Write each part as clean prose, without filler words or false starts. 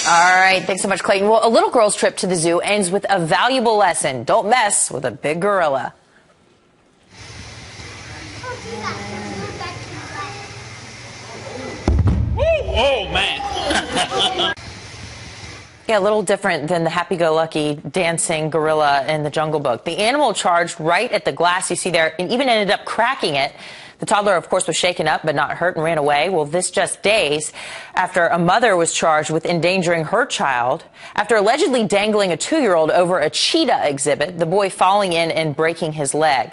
All right, thanks so much, Clayton. Well, a little girl's trip to the zoo ends with a valuable lesson. Don't mess with a big gorilla. Oh, man. Yeah, a little different than the happy-go-lucky dancing gorilla in the Jungle Book. The animal charged right at the glass you see there and even ended up cracking it. The toddler, of course, was shaken up but not hurt and ran away. Well, this just days after a mother was charged with endangering her child after allegedly dangling a 2-year-old over a cheetah exhibit, the boy falling in and breaking his leg.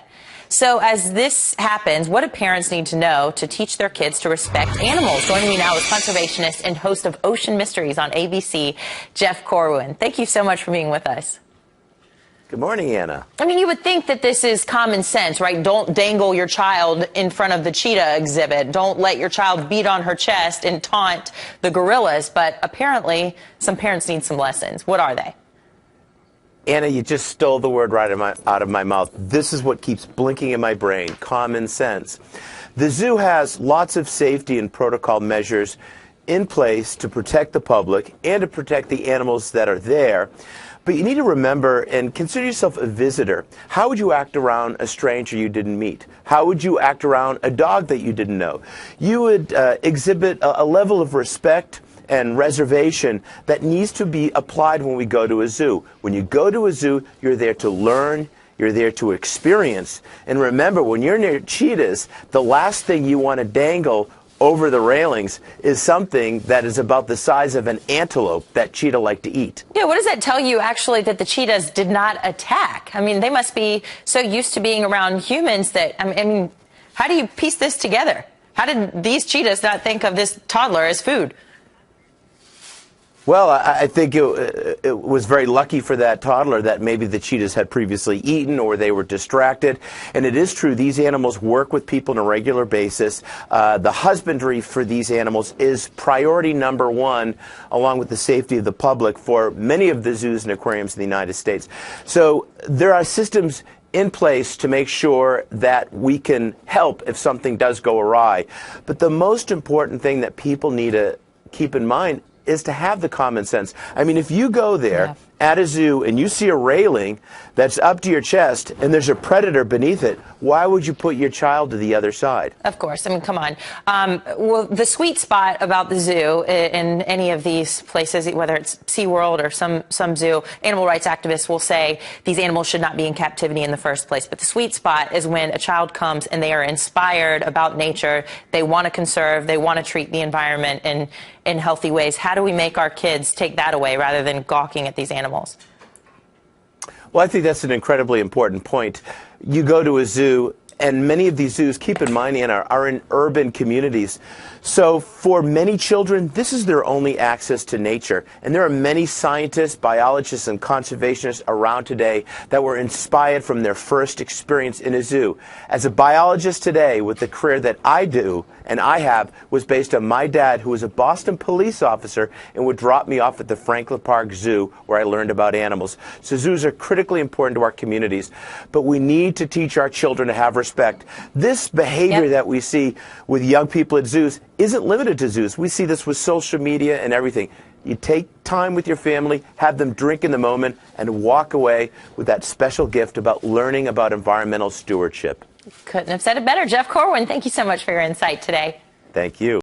So as this happens, what do parents need to know to teach their kids to respect animals? Joining me now is conservationist and host of Ocean Mysteries on ABC, Jeff Corwin. Thank you so much for being with us. Good morning, Anna. I mean, you would think that this is common sense, right? Don't dangle your child in front of the cheetah exhibit. Don't let your child beat on her chest and taunt the gorillas. But apparently, some parents need some lessons. What are they? Anna, you just stole the word right out of my mouth. This is what keeps blinking in my brain, common sense. The zoo has lots of safety and protocol measures in place to protect the public and to protect the animals that are there. But you need to remember and consider yourself a visitor. How would you act around a stranger you didn't meet? How would you act around a dog that you didn't know? You would exhibit a level of respect and reservation that needs to be applied when we go to a zoo. When you go to a zoo, you're there to learn, you're there to experience. And remember, when you're near cheetahs, the last thing you want to dangle over the railings is something that is about the size of an antelope that cheetah like to eat. Yeah, what does that tell you, actually, that the cheetahs did not attack? I mean, they must be so used to being around humans that, I mean, how do you piece this together? How did these cheetahs not think of this toddler as food? Well, I think it was very lucky for that toddler that maybe the cheetahs had previously eaten or they were distracted. And it is true, these animals work with people on a regular basis. The husbandry for these animals is priority number one, along with the safety of the public, for many of the zoos and aquariums in the United States. So there are systems in place to make sure that we can help if something does go awry. But the most important thing that people need to keep in mind is to have the common sense. I mean, if you go there at a zoo and you see a railing that's up to your chest and there's a predator beneath it, why would you put your child to the other side? Of course. I mean, come on. Well, the sweet spot about the zoo in any of these places, whether it's SeaWorld or some zoo, animal rights activists will say these animals should not be in captivity in the first place. But the sweet spot is when a child comes and they are inspired about nature. They want to conserve. They want to treat the environment in healthy ways. How do we make our kids take that away rather than gawking at these animals? Well, I think that's an incredibly important point. You go to a zoo, and many of these zoos, keep in mind, Anna, are in urban communities. So for many children, this is their only access to nature. And there are many scientists, biologists, and conservationists around today that were inspired from their first experience in a zoo. As a biologist today, with the career that I do and I have, was based on my dad, who was a Boston police officer and would drop me off at the Franklin Park Zoo, where I learned about animals. So zoos are critically important to our communities. But we need to teach our children to have respect. This behavior that we see with young people at zoos isn't limited to zoos. We see this with social media and everything. You take time with your family, have them drink in the moment, and walk away with that special gift about learning about environmental stewardship. Couldn't have said it better. Jeff Corwin, thank you so much for your insight today. Thank you.